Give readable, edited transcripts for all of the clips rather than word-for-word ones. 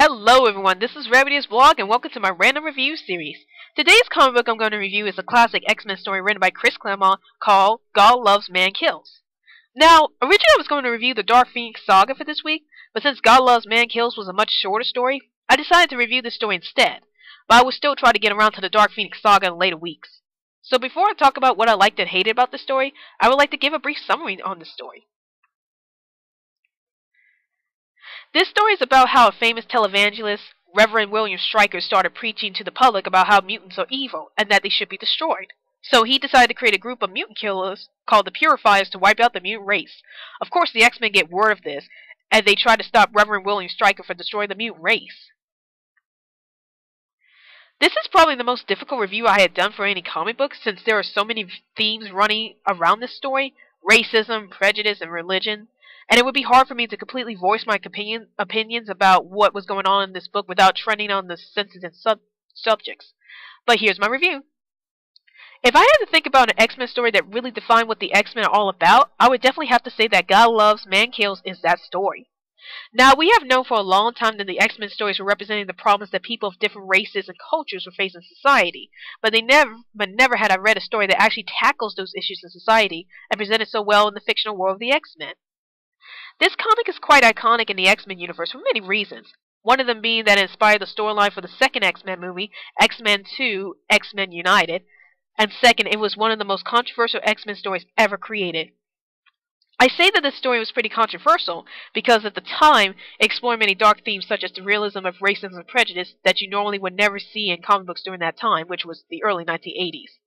Hello everyone, this is Rabbitearsblog and welcome to my random review series. Today's comic book I'm going to review is a classic X-Men story written by Claremont called God Loves, Man Kills. Now, originally I was going to review the Dark Phoenix saga for this week, but since God Loves, Man Kills was a much shorter story, I decided to review this story instead. But I will still try to get around to the Dark Phoenix saga in later weeks. So before I talk about what I liked and hated about the story, I would like to give a brief summary on the story. This story is about how a famous televangelist, Reverend William Stryker, started preaching to the public about how mutants are evil and that they should be destroyed. So he decided to create a group of mutant killers called the Purifiers to wipe out the mutant race. Of course, the X-Men get word of this, and they try to stop Reverend William Stryker from destroying the mutant race. This is probably the most difficult review I had done for any comic book since there are so many themes running around this story: racism, prejudice, and religion. And it would be hard for me to completely voice my opinions about what was going on in this book without treading on the sensitive subjects. But here's my review. If I had to think about an X-Men story that really defined what the X-Men are all about, I would definitely have to say that God Loves, Man Kills is that story. Now, we have known for a long time that the X-Men stories were representing the problems that people of different races and cultures were facing in society, but never had I read a story that actually tackles those issues in society and presented so well in the fictional world of the X-Men. This comic is quite iconic in the X-Men universe for many reasons. One of them being that it inspired the storyline for the second X-Men movie, X-Men 2, X-Men United, and second, it was one of the most controversial X-Men stories ever created. I say that this story was pretty controversial because at the time it explored many dark themes such as the realism of racism and prejudice that you normally would never see in comic books during that time, which was the early 1980s.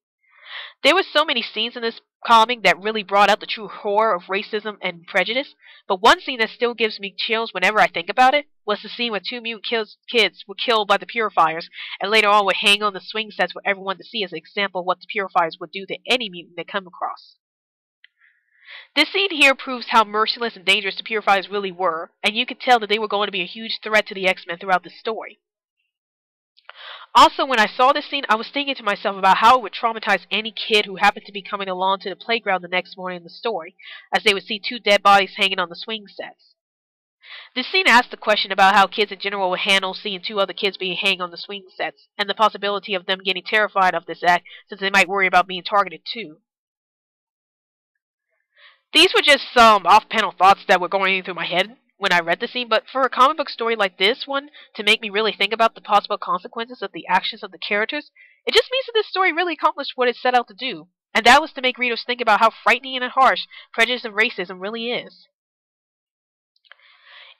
There were so many scenes in this comic that really brought out the true horror of racism and prejudice, but one scene that still gives me chills whenever I think about it was the scene where two mutant kids were killed by the Purifiers and later on would hang on the swing sets for everyone to see as an example of what the Purifiers would do to any mutant they come across. This scene here proves how merciless and dangerous the Purifiers really were, and you could tell that they were going to be a huge threat to the X-Men throughout the story. Also, when I saw this scene, I was thinking to myself about how it would traumatize any kid who happened to be coming along to the playground the next morning in the story, as they would see two dead bodies hanging on the swing sets. This scene asked the question about how kids in general would handle seeing two other kids being hanged on the swing sets, and the possibility of them getting terrified of this act since they might worry about being targeted too. These were just some off-panel thoughts that were going through my head when I read the scene, but for a comic book story like this one to make me really think about the possible consequences of the actions of the characters, it just means that this story really accomplished what it set out to do, and that was to make readers think about how frightening and harsh prejudice and racism really is.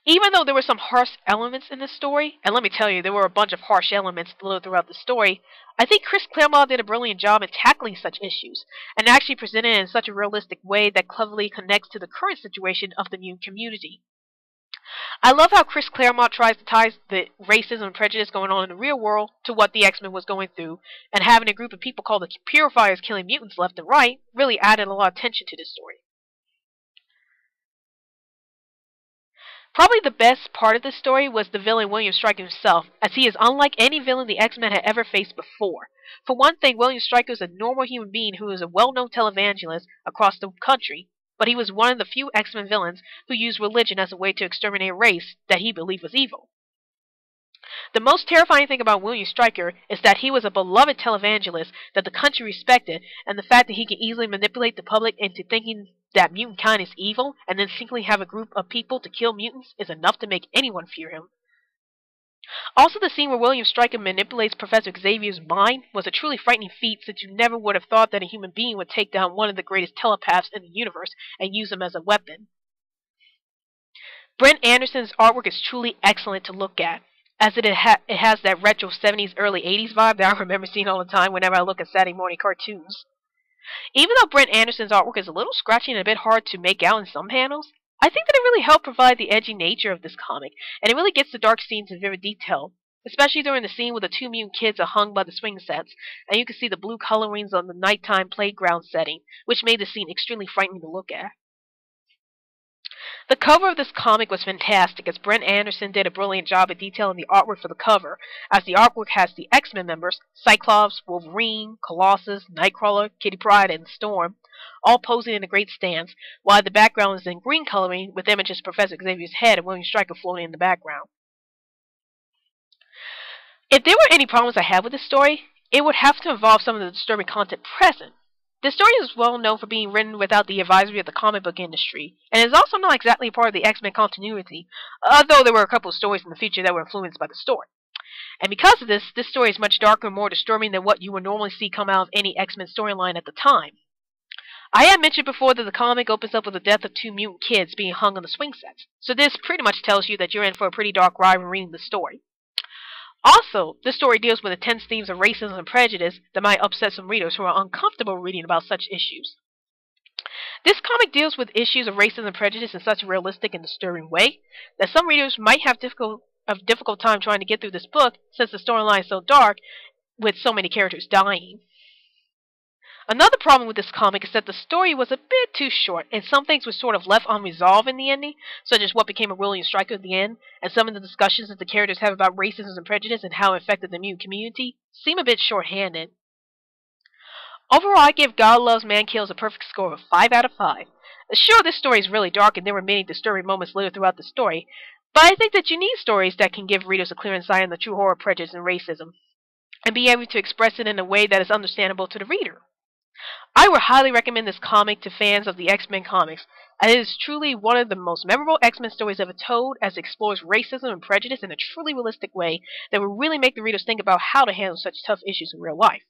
Even though there were some harsh elements in this story, and let me tell you, there were a bunch of harsh elements throughout the story, I think Chris Claremont did a brilliant job in tackling such issues, and actually presented it in such a realistic way that cleverly connects to the current situation of the mutant community. I love how Chris Claremont tries to tie the racism and prejudice going on in the real world to what the X-Men was going through, and having a group of people called the Purifiers killing mutants left and right really added a lot of tension to this story. Probably the best part of this story was the villain William Stryker himself, as he is unlike any villain the X-Men had ever faced before. For one thing, William Stryker is a normal human being who is a well-known televangelist across the country, but he was one of the few X-Men villains who used religion as a way to exterminate a race that he believed was evil. The most terrifying thing about William Stryker is that he was a beloved televangelist that the country respected, and the fact that he can easily manipulate the public into thinking that mutant kind is evil, and then simply have a group of people to kill mutants is enough to make anyone fear him. Also, the scene where William Stryker manipulates Professor Xavier's mind was a truly frightening feat, since you never would have thought that a human being would take down one of the greatest telepaths in the universe and use him as a weapon. Brent Anderson's artwork is truly excellent to look at, as it has that retro 70s, early 80s vibe that I remember seeing all the time whenever I look at Saturday morning cartoons. Even though Brent Anderson's artwork is a little scratchy and a bit hard to make out in some panels, I think that it really helped provide the edgy nature of this comic, and it really gets the dark scenes in vivid detail, especially during the scene where the two mutant kids are hung by the swing sets, and you can see the blue colorings on the nighttime playground setting, which made the scene extremely frightening to look at. The cover of this comic was fantastic, as Brent Anderson did a brilliant job at detailing the artwork for the cover, as the artwork has the X-Men members, Cyclops, Wolverine, Colossus, Nightcrawler, Kitty Pryde, and Storm, all posing in a great stance, while the background is in green coloring with images of Professor Xavier's head and William Stryker floating in the background. If there were any problems I had with this story, it would have to involve some of the disturbing content present. The story is well known for being written without the advisory of the comic book industry, and is also not exactly a part of the X-Men continuity, although there were a couple of stories in the future that were influenced by the story. And because of this, this story is much darker and more disturbing than what you would normally see come out of any X-Men storyline at the time. I had mentioned before that the comic opens up with the death of 2 mutant kids being hung on the swing sets, so this pretty much tells you that you're in for a pretty dark ride when reading the story. Also, this story deals with intense themes of racism and prejudice that might upset some readers who are uncomfortable reading about such issues. This comic deals with issues of racism and prejudice in such a realistic and disturbing way that some readers might have a difficult time trying to get through this book since the storyline is so dark with so many characters dying. Another problem with this comic is that the story was a bit too short, and some things were sort of left unresolved in the ending, such as what became of Willie and Stryker at the end, and some of the discussions that the characters have about racism and prejudice and how it affected the mutant community seem a bit short-handed. Overall, I give God Loves Man Kills a perfect score of 5 out of 5. Sure, this story is really dark and there were many disturbing moments littered throughout the story, but I think that you need stories that can give readers a clear insight on the true horror of prejudice and racism, and be able to express it in a way that is understandable to the reader. I would highly recommend this comic to fans of the X-Men comics, as it is truly one of the most memorable X-Men stories ever told, as it explores racism and prejudice in a truly realistic way that will really make the readers think about how to handle such tough issues in real life.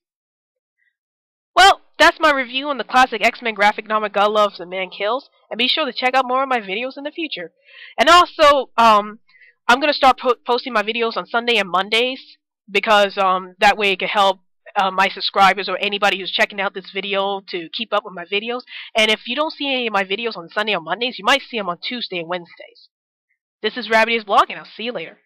Well, that's my review on the classic X-Men graphic novel God Loves and Man Kills, and be sure to check out more of my videos in the future. And also, I'm going to start posting my videos on Sunday and Mondays, because that way it can help my subscribers or anybody who's checking out this video to keep up with my videos. And if you don't see any of my videos on Sunday or Mondays, you might see them on Tuesday and Wednesdays. This is Rabbitearsblog, and I'll see you later.